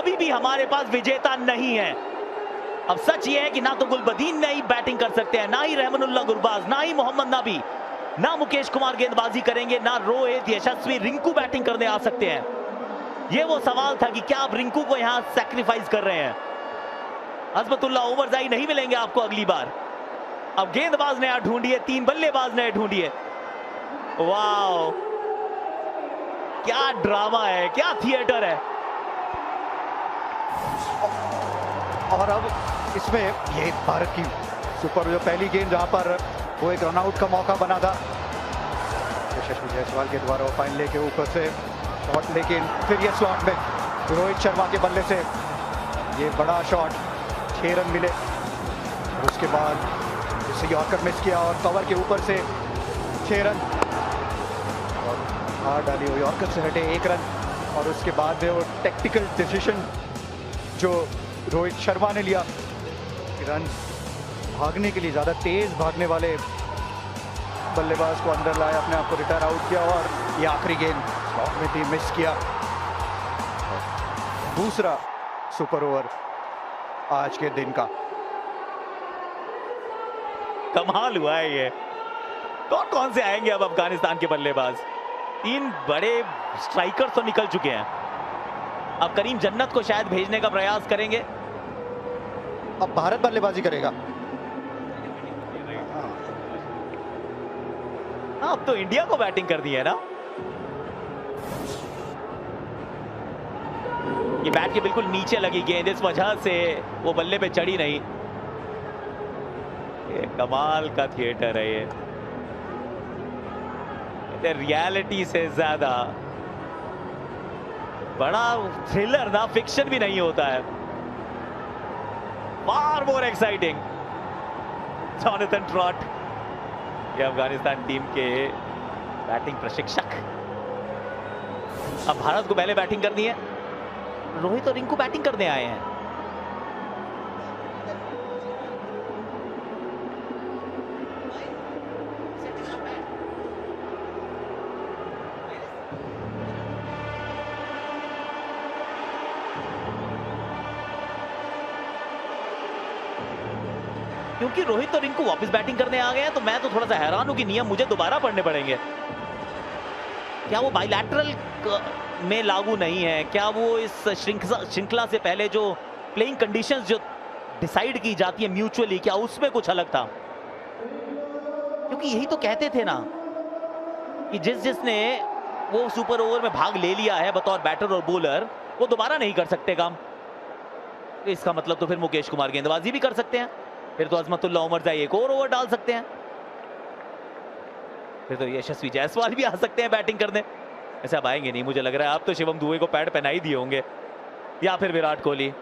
अभी भी हमारे पास विजेता नहीं है। अब सच ये है कि ना तो गुलबदीन नहीं बैटिंग कर सकते हैं, ना ही रहमानुल्लाह गुरबाज, ना ही मोहम्मद नबी, ना मुकेश कुमार गेंदबाजी करेंगे, ना रोहित, यशस्वी, रिंकू बैटिंग करने आ सकते हैं। ये वो सवाल था कि क्या आप रिंकू को यहां सैक्रिफाइस कर रहे हैं? अजमतुल्लाह ओमरजाई नहीं मिलेंगे आपको अगली बार। अब गेंदबाज नया ढूंढिए, 3 बल्लेबाज नए ढूंढिए। वाह, क्या ड्रामा है, क्या थिएटर है। और अब इसमें ये भारत की सुपर जो पहली गेंद जहां पर वो एक रनआउट का मौका बना था, यशस्वी जायसवाल के द्वारा फाइन लेके ऊपर से शॉट, लेकिन फिर ये स्लॉट में रोहित शर्मा के बल्ले से ये बड़ा शॉट, 6 रन मिले। और उसके बाद जैसे यॉर्कर मिस किया और कवर के ऊपर से 6 रन, और हार डाली, वो यॉर्कर से हटे 1 रन। और उसके बाद वो टेक्टिकल डिसीजन जो रोहित शर्मा ने लिया, रन भागने के लिए ज़्यादा तेज भागने वाले बल्लेबाज को अंदर लाया, अपने आप को रिटायर आउट किया, और ये आखिरी गेंद स्लॉट में थी, मिस किया। दूसरा सुपर ओवर आज के दिन का। कमाल हुआ है ये। कौन कौन से आएंगे अब अफगानिस्तान के बल्लेबाज? 3 बड़े स्ट्राइकर तो निकल चुके हैं। अब करीम जन्नत को शायद भेजने का प्रयास करेंगे। अब भारत बल्लेबाजी करेगा। हाँ, अब तो इंडिया को बैटिंग कर दी है ना। ये बैट के बिल्कुल नीचे लगी गेंद, इस वजह से वो बल्ले पे चढ़ी नहीं। ये कमाल का थिएटर है ये रियलिटी से ज्यादा बड़ा थ्रिलर ना फिक्शन भी नहीं होता है। फार मोर एक्साइटिंग। जॉनथन ट्रॉट, ये अफगानिस्तान टीम के बैटिंग प्रशिक्षक। अब भारत को पहले बैटिंग करनी है। रोहित और रिंकू बैटिंग करने आए हैं। क्योंकि रोहित और रिंकू वापस बैटिंग करने आ गए हैं, तो मैं तो थोड़ा सा हैरान हूं कि नियम मुझे दोबारा पढ़ने पड़ेंगे। क्या वो बायलैटरल में लागू नहीं है? क्या वो इस श्रृंखला से पहले जो प्लेइंग कंडीशंस जो डिसाइड की जाती है म्यूचुअली, क्या उसमें कुछ अलग था? क्योंकि यही तो कहते थे ना कि जिसने वो सुपर ओवर में भाग ले लिया है बतौर बैटर और बॉलर, वो दोबारा नहीं कर सकते काम। इसका मतलब तो फिर मुकेश कुमार गेंदबाजी भी कर सकते हैं, फिर तो अजमतुल्लाह ओमरजाई एक और ओवर डाल सकते हैं, फिर तो यशस्वी जायसवाल भी आ सकते हैं बैटिंग करने। ऐसे अब आएंगे नहीं मुझे लग रहा है। आप तो शिवम दुबे को पैड पहना ही दिए होंगे, या फिर विराट कोहली।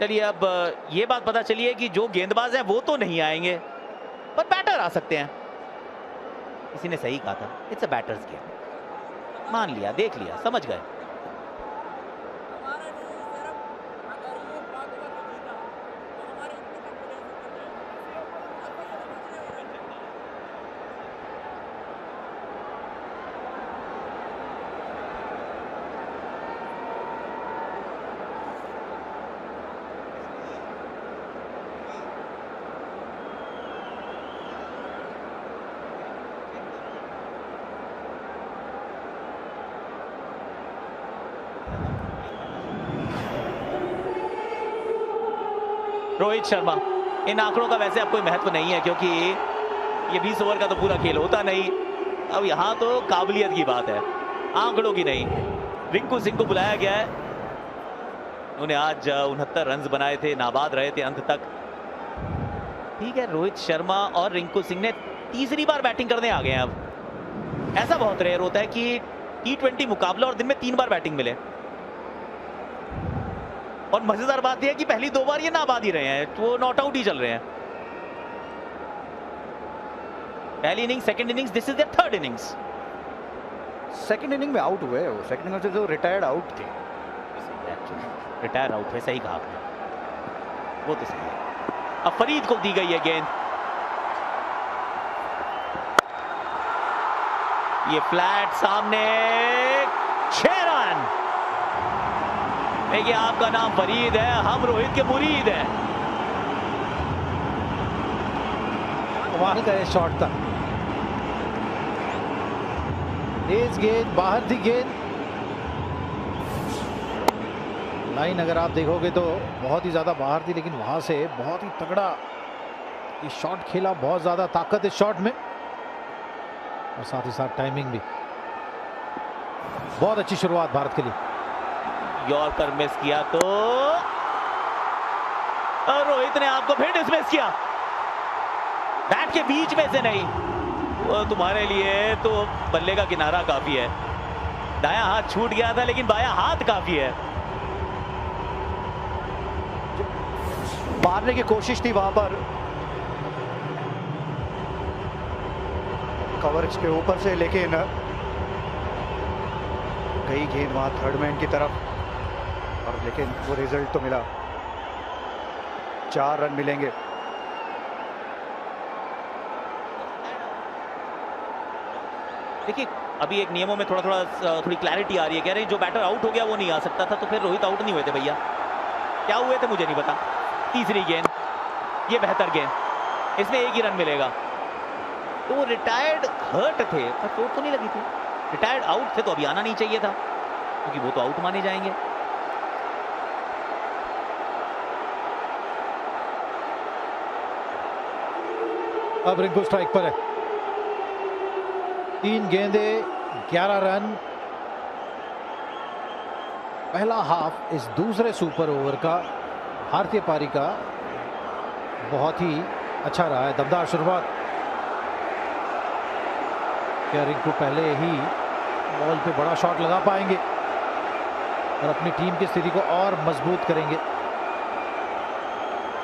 चलिए, अब ये बात पता चली है कि जो गेंदबाज हैं वो तो नहीं आएंगे, पर बैटर आ सकते हैं। किसी ने सही कहा था, इट्स अ बैटर्स गेम। मान लिया, देख लिया, समझ गए। रोहित शर्मा, इन आंकड़ों का वैसे अब कोई महत्व नहीं है, क्योंकि ये 20 ओवर का तो पूरा खेल होता नहीं। अब यहां तो काबिलियत की बात है, आंकड़ों की नहीं। रिंकू सिंह को बुलाया गया है, उन्होंने आज 69 रन बनाए थे, नाबाद रहे थे अंत तक। ठीक है, रोहित शर्मा और रिंकू सिंह ने तीसरी बार बैटिंग करने आ गए हैं। अब ऐसा बहुत रेयर होता है कि T20 मुकाबला और दिन में 3 बार बैटिंग मिले। और मजेदार बात यह है कि पहली 2 बार ये नाबाद ही रहे हैं, तो वो नॉट आउट ही चल रहे हैं। पहली innings, second innings, this is there third innings. Second inning में आउट हुए, वो सेकंड इनिंग से जो रिटायर्ड आउट थे, रिटायर आउट हुए, सही कहा आपने, वो तो सही है। अब फरीद को दी गई है गेंद। ये फ्लैट सामने, 6 रन। देखिए आपका नाम फरीद है, हम रोहित के मुरीद हैं। वहां का ये शॉट था, तेज गेंद, बाहर थी गेंद। लाइन अगर आप देखोगे तो बहुत ही ज्यादा बाहर थी, लेकिन वहां से बहुत ही तगड़ा ये शॉट खेला, बहुत ज्यादा ताकत इस शॉट में और साथ ही साथ टाइमिंग भी। बहुत अच्छी शुरुआत भारत के लिए। यॉर्कर मिस किया तो रोहित ने आपको फिर डिसमिस किया, बैट के बीच में से नहीं। वो तुम्हारे लिए तो बल्ले का किनारा काफी है, दायां हाथ छूट गया था लेकिन बायां हाथ काफी है। मारने की कोशिश थी वहां पर, कवरेज के ऊपर से, लेकिन गई गेंद वहां थर्ड मैन की तरफ, और लेकिन वो रिजल्ट तो मिला। 4 रन मिलेंगे। देखिए अभी एक नियमों में थोड़ी क्लैरिटी आ रही है। कह रहे हैं जो बैटर आउट हो गया वो नहीं आ सकता था, तो फिर रोहित आउट नहीं हुए थे भैया, क्या हुए थे मुझे नहीं पता। तीसरी गेंद, ये बेहतर गेंद, इसमें 1 ही रन मिलेगा। तो वो रिटायर्ड हर्ट थे पर चोट तो नहीं लगी थी। रिटायर्ड आउट थे तो अभी आना नहीं चाहिए था, क्योंकि वो तो आउट माने जाएंगे। अब रिंकू स्ट्राइक पर है, 3 गेंदे 11 रन। पहला हाफ इस दूसरे सुपर ओवर का भारतीय पारी का बहुत ही अच्छा रहा है, दमदार शुरुआत। क्या रिंकू पहले ही बॉल पे बड़ा शॉट लगा पाएंगे और अपनी टीम की स्थिति को और मजबूत करेंगे,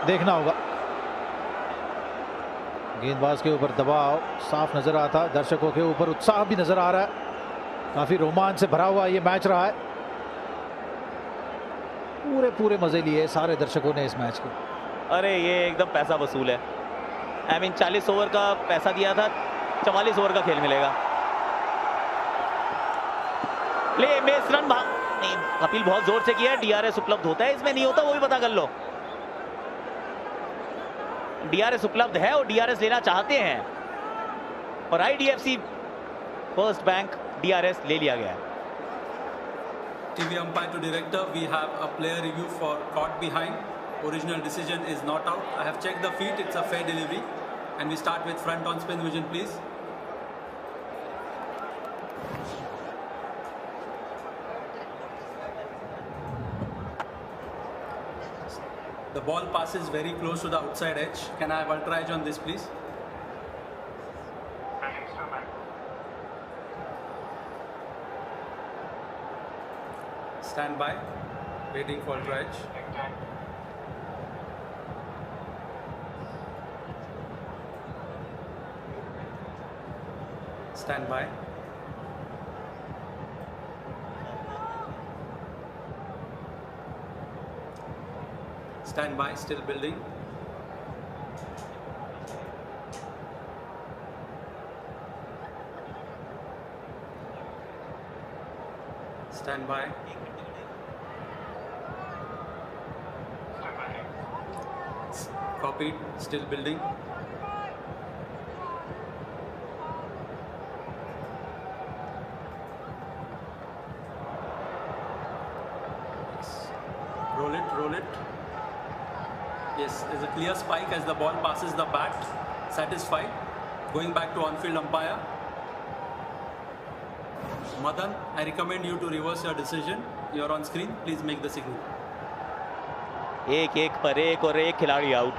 देखना होगा। गेंदबाज के ऊपर दबाव साफ नजर आता, दर्शकों के ऊपर उत्साह भी नजर आ रहा है। काफी रोमांच से भरा हुआ ये मैच रहा है, पूरे मजे लिए सारे दर्शकों ने इस मैच को। अरे ये एकदम पैसा वसूल है। आई मीन 40 ओवर का पैसा दिया था, 44 ओवर का खेल मिलेगा। ले मिस रन, नहीं अपील बहुत जोर से किया है। डीआरएस उपलब्ध होता है, इसमें नहीं होता वो भी पता कर लो। डीआरएस उपलब्ध है और डीआरएस लेना चाहते हैं, और आईडीएफसी फर्स्ट बैंक डीआरएस ले लिया गया है। TV umpire to director, we have a player review for caught behind. Original decision is not out. I have checked the feet, it's a fair delivery. And we start with front on spin vision, please. The ball passes very close to the outside edge. Can I have ultra edge on this, please? Stand by, waiting for ultra edge. Stand by. Stand by, still building. Stand by. Copied, still building. Roll it, roll it. Yes, there's a clear spike as the ball passes the bat. Satisfied. Going back to on-field umpire. Madan, I recommend you to reverse your decision. You're on screen. Please make the signal. एक पर एक और एक खिलाड़ी out.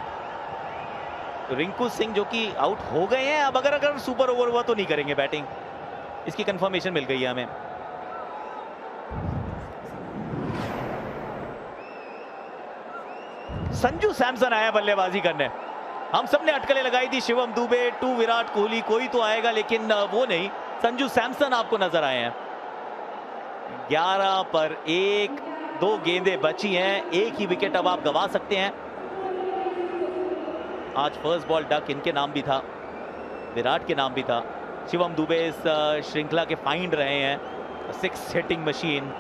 Rinku Singh जो कि out हो गए हैं, अब अगर सुपर ओवर हुआ तो नहीं करेंगे बैटिंग, इसकी कंफर्मेशन मिल गई है हमें। संजू सैमसन आया बल्लेबाजी करने। हम सबने अटकलें लगाई थी, शिवम दुबे टू विराट कोहली, कोई तो आएगा, लेकिन वो नहीं, संजू सैमसन आपको नजर आए हैं। 11 पर 1, 2 गेंदें बची हैं, एक ही विकेट अब आप गंवा सकते हैं। आज फर्स्ट बॉल डक इनके नाम भी था, विराट के नाम भी था, शिवम दुबे इस श्रृंखला के फाइंड रहे हैं, 6 हिटिंग मशीन।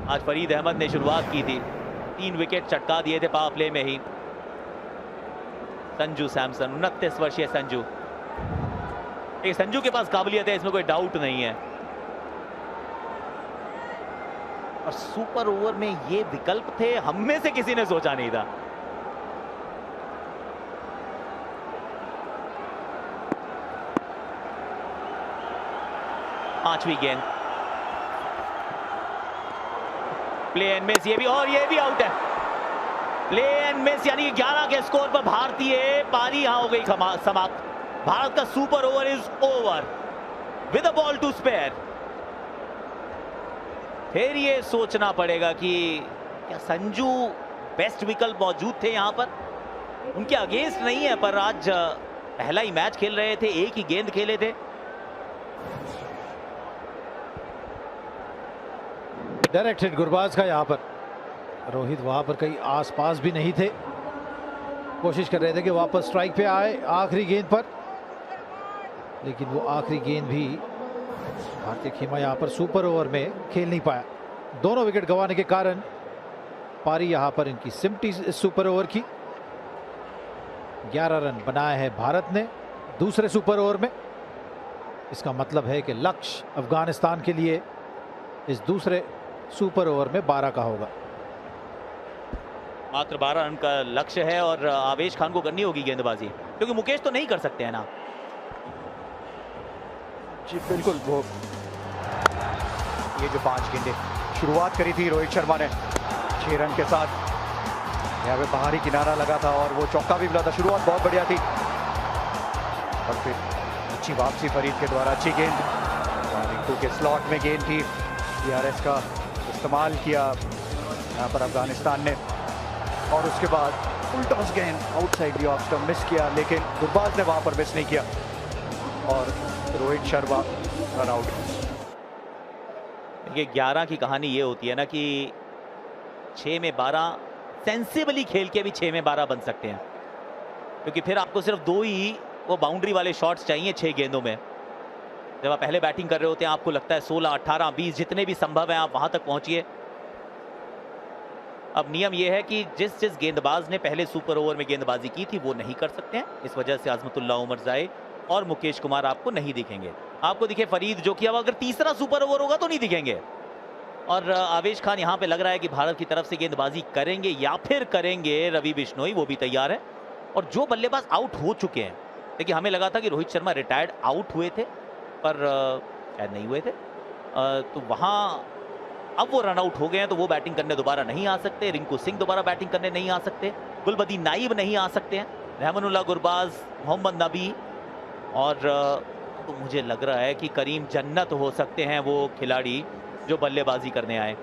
आज फरीद अहमद ने शुरुआत की थी, 3 विकेट चटका दिए थे पावर प्ले में ही। संजू सैमसन, 29 वर्षीय संजू, संजू के पास काबिलियत है, इसमें कोई डाउट नहीं है। और सुपर ओवर में ये विकल्प थे, हम में से किसी ने सोचा नहीं था। पांचवी गेंद, प्ले एंड मिस, ये भी और ये भी आउट है। प्ले एंड मिस, यानी 11 के स्कोर पर भारतीय पारी यहां हो गई समाप्त। भारत का super over is over with a ball to spare. फिर ये सोचना पड़ेगा कि क्या संजू बेस्ट विकल्प मौजूद थे यहां पर, उनके अगेंस्ट नहीं है, पर आज पहला ही मैच खेल रहे थे, एक ही गेंद खेले थे। डायरेक्ट हिट गुरबाज का यहां पर, रोहित वहां पर कहीं आसपास भी नहीं थे, कोशिश कर रहे थे कि वापस स्ट्राइक पे आए आखिरी गेंद पर, लेकिन वो आखिरी गेंद भी भारतीय खेमा यहां पर सुपर ओवर में खेल नहीं पाया। दोनों विकेट गंवाने के कारण पारी यहां पर इनकी सिमटी सुपर ओवर की। 11 रन बनाए हैं भारत ने दूसरे सुपर ओवर में। इसका मतलब है कि लक्ष्य अफगानिस्तान के लिए इस दूसरे सुपर ओवर में 12 का होगा। मात्र 12 रन का लक्ष्य है और आवेश खान को करनी होगी गेंदबाजी, क्योंकि मुकेश तो नहीं कर सकते हैं ना। जी बिल्कुल, वो ये जो 5 गेंदें शुरुआत करी थी रोहित शर्मा ने 6 रन के साथ, यहाँ पे बाहरी किनारा लगा था और वो चौका भी मिला था। शुरुआत बहुत बढ़िया थी और फिर अच्छी वापसी फरीद के द्वारा, अच्छी गेंद रिंकू के स्लॉट में गेंद थी, DRS का इस्तेमाल किया यहाँ पर अफगानिस्तान ने, और उसके बाद फुल टॉस गेंद outside the off stump miss किया, लेकिन गुरबाज ने वहां पर मिस नहीं किया और रोहित शर्मा रन आउट। ये 11 की कहानी ये होती है ना कि 6 में 12 सेंसिबली खेल के भी 6 में 12 बन सकते हैं, क्योंकि फिर आपको सिर्फ 2 ही वो बाउंड्री वाले शॉट्स चाहिए 6 गेंदों में। जब आप पहले बैटिंग कर रहे होते हैं, आपको लगता है 16, 18, 20 जितने भी संभव है आप वहां तक पहुंचिए। अब नियम यह है कि जिस गेंदबाज ने पहले सुपर ओवर में गेंदबाजी की थी वो नहीं कर सकते हैं, इस वजह से अजमतुल्ला उमरजाई और मुकेश कुमार आपको नहीं दिखेंगे। आपको दिखे फरीद, जो कि अब अगर तीसरा सुपर ओवर होगा तो नहीं दिखेंगे। और आवेश खान यहां पे लग रहा है कि भारत की तरफ से गेंदबाजी करेंगे या फिर करेंगे रवि बिश्नोई, वो भी तैयार है। और जो बल्लेबाज आउट हो चुके हैं, देखिए हमें लगा था कि रोहित शर्मा रिटायर्ड आउट हुए थे, पर शायद नहीं हुए थे, तो वहां अब वो रन आउट हो गए हैं, तो वो बैटिंग करने दोबारा नहीं आ सकते। रिंकू सिंह दोबारा बैटिंग करने नहीं आ सकते, गुलबदी नाइब नहीं आ सकते हैं, रहमानुल्लाह गुरबाज, मोहम्मद नबी, और तो मुझे लग रहा है कि करीम जन्नत हो सकते हैं वो खिलाड़ी जो बल्लेबाजी करने आए।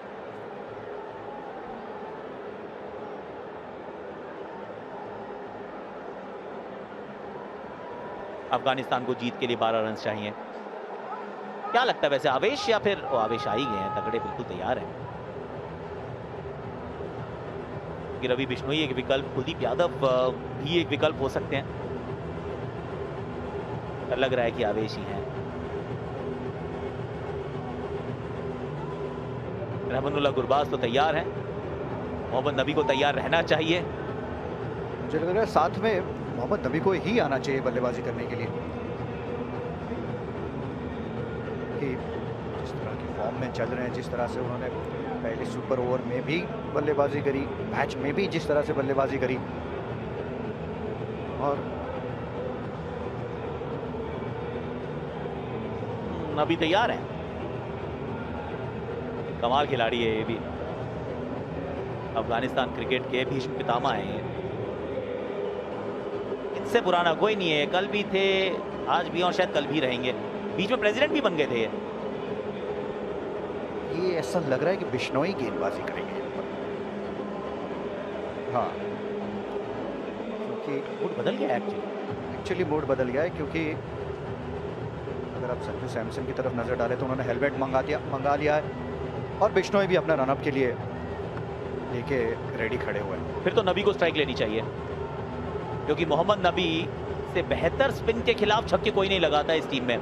अफगानिस्तान को जीत के लिए 12 रन चाहिए। क्या लगता है वैसे, आवेश या फिर आवेश आ ही गए हैं, तगड़े बिल्कुल तैयार हैं। कि रवि बिश्नोई एक विकल्प, कुलदीप यादव भी एक विकल्प हो सकते हैं, लग रहा है कि आवेश ही हैं। रहमानुल्लाह गुरबाज तो तैयार हैं, मोहम्मद नबी को तैयार रहना चाहिए। मुझे लग रहा है साथ में मोहम्मद नबी को ही आना चाहिए बल्लेबाजी करने के लिए, कि जिस तरह की फॉर्म में चल रहे हैं, जिस तरह से उन्होंने पहले सुपर ओवर में भी बल्लेबाजी करी, मैच में भी जिस तरह से बल्लेबाजी करी, और नबी तैयार है। कमाल खिलाड़ी है ये भी, अफगानिस्तान क्रिकेट के भीष्म पितामह हैं ये, इनसे पुराना कोई नहीं है। कल भी थे, आज भी, और शायद कल भी रहेंगे। बीच में प्रेसिडेंट भी बन गए थे ये ऐसा लग रहा है कि बिश्नोई गेंदबाजी करेंगे। हाँ, क्योंकि मूड बदल गया एक्चुअली मूड बदल गया है, क्योंकि अगर आप संजू सैमसन की तरफ नजर डालें तो उन्होंने हेलमेट मंगा लिया है, और बिश्नोई भी अपना रनअप के लिए लेके रेडी खड़े हुए हैं। फिर तो नबी को स्ट्राइक लेनी चाहिए, क्योंकि मोहम्मद नबी इससे बेहतर स्पिन के खिलाफ छक्के कोई नहीं लगाता इस टीम में।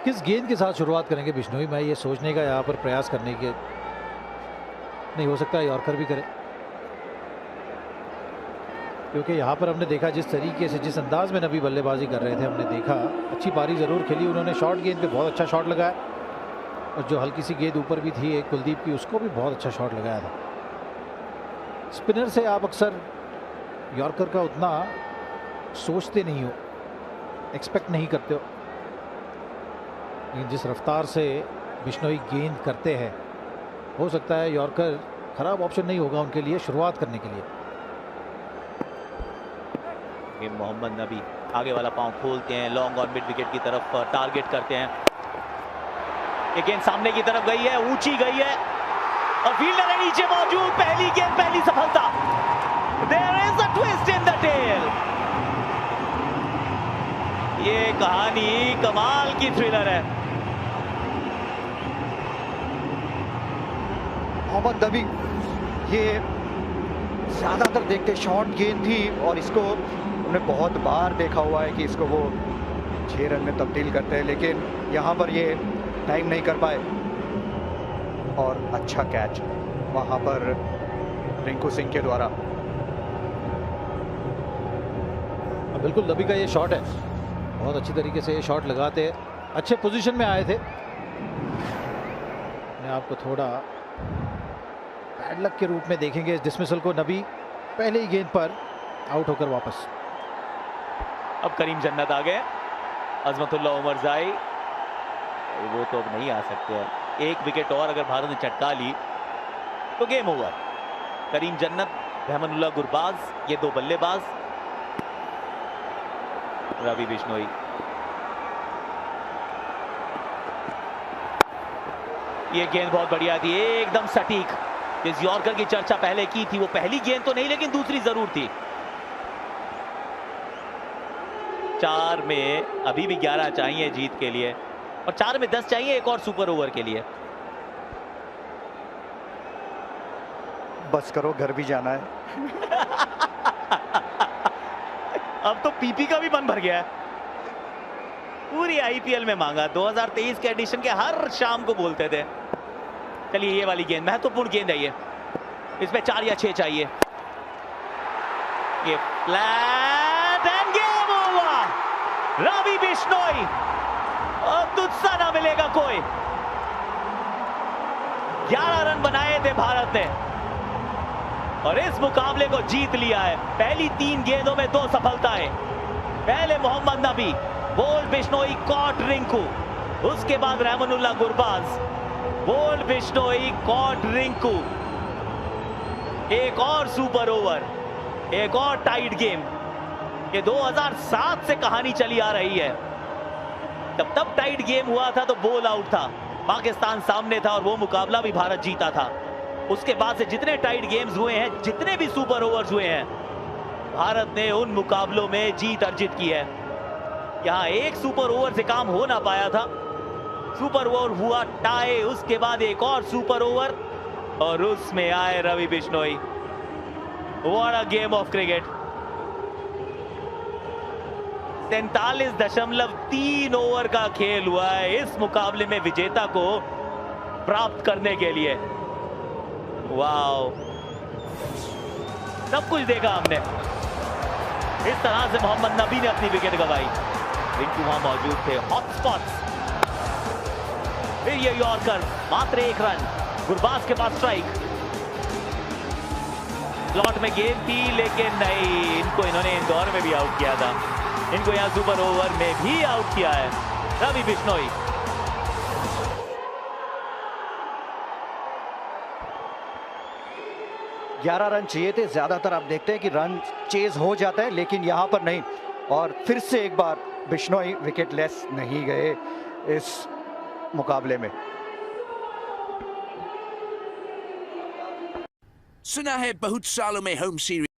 किस गेंद के साथ शुरुआत करेंगे बिश्नोई, मैं ये सोचने का यहाँ पर प्रयास करने के, नहीं हो सकता यॉर्कर भी करे, क्योंकि यहाँ पर हमने देखा जिस तरीके से, जिस अंदाज में नबी बल्लेबाजी कर रहे थे, हमने देखा अच्छी पारी ज़रूर खेली उन्होंने, शॉर्ट गेंद पे बहुत अच्छा शॉट लगाया, और जो हल्की सी गेंद ऊपर भी थी एक कुलदीप की, उसको भी बहुत अच्छा शॉट लगाया था। स्पिनर से आप अक्सर यॉर्कर का उतना सोचते नहीं हो, एक्सपेक्ट नहीं करते हो, लेकिन जिस रफ्तार से बिश्नोई गेंद करते हैं, हो सकता है यॉर्कर खराब ऑप्शन नहीं होगा उनके लिए शुरुआत करने के लिए। मोहम्मद नबी आगे वाला पांव खोलते हैं, लॉन्ग और मिड विकेट की तरफ टारगेट करते हैं। ये गेंद सामने की तरफ गई है, ऊंची गई है और फील्डर है नीचे मौजूद। पहली गेंद पहली सफलता। There is a twist in the tail। ये कहानी कमाल की थ्रिलर है। मोहम्मद नबी ये ज्यादातर देखते शॉर्ट गेंद थी, और इसको हमने बहुत बार देखा हुआ है कि इसको वो 6 रन में तब्दील करते हैं, लेकिन यहाँ पर ये टाइम नहीं कर पाए। और अच्छा कैच वहाँ पर रिंकू सिंह के द्वारा। बिल्कुल नबी का ये शॉट है, बहुत अच्छी तरीके से ये शॉट लगाते, अच्छे पोजीशन में आए थे। मैं आपको थोड़ा बैड लक के रूप में देखेंगे इस डिसमिसल को। नबी पहले ही गेंद पर आउट होकर वापस। अब करीम जन्नत आ गए, अजमतुल्लाह उमरजाई वो तो अब नहीं आ सकते हैं। एक विकेट और अगर भारत ने चटका ली तो गेम ओवर। करीम जन्नत, रहमानुल्लाह गुरबाज, ये 2 बल्लेबाज, रवि बिश्नोई। ये गेंद बहुत बढ़िया थी, एकदम सटीक। जिस यॉर्कर की चर्चा पहले की थी, वो पहली गेंद तो नहीं लेकिन दूसरी जरूर थी। 4 में अभी भी 11 चाहिए जीत के लिए, और 4 में 10 चाहिए एक और सुपर ओवर के लिए। बस करो, घर भी जाना है। अब तो पीपी का भी मन भर गया है। पूरी आईपीएल में मांगा, 2023 के एडिशन के हर शाम को बोलते थे। चलिए ये वाली गेंद महत्वपूर्ण गेंद है, ये इसमें 4 या 6 चाहिए। ये flat and game over. Ravi Bishnoi, अब तुझसा ना मिलेगा कोई। 11 रन बनाए थे भारत ने और इस मुकाबले को जीत लिया है। पहली 3 गेंदों में 2 सफलताएं। पहले मोहम्मद नबी, बोल्ड बिश्नोई, कॉट रिंकू। उसके बाद रहमानुल्लाह गुरबाज, बोल्ड बिश्नोई, कॉट रिंकू। एक और सुपर ओवर, एक और टाइट गेम। ये 2007 से कहानी चली आ रही है। तब टाइट गेम हुआ था तो बोल आउट था, पाकिस्तान सामने था और वो मुकाबला भी भारत जीता था। उसके बाद से जितने टाइट गेम्स हुए हैं, जितने भी सुपर ओवर्स हुए हैं, भारत ने उन मुकाबलों में जीत अर्जित की है। यहां एक सुपर ओवर से काम हो ना पाया था। सुपर ओवर हुआ टाई, उसके बाद एक और सुपर ओवर और उसमें आए Ravi Bishnoi. What a game of cricket. 43.3 over का खेल हुआ है इस मुकाबले में विजेता को प्राप्त करने के लिए। वाओ, सब कुछ देखा हमने। इस तरह से मोहम्मद नबी ने अपनी विकेट गंवाई। रिंकू वहां मौजूद थे, हॉटस्पॉट्स। फिर ये यॉर्कर, मात्र 1 रन। गुरबाज के पास स्ट्राइक। स्लॉट में गेंद थी लेकिन नहीं, इनको इन्होंने इंदौर में भी आउट किया था। इनको यहां सुपर ओवर में भी आउट किया है रवि बिश्नोई। ग्यारह रन चाहिए थे। ज्यादातर आप देखते हैं कि रन चेज हो जाता है, लेकिन यहां पर नहीं। और फिर से एक बार बिश्नोई विकेट लेस नहीं गए इस मुकाबले में। सुना है बहुत सालों में होम सीरीज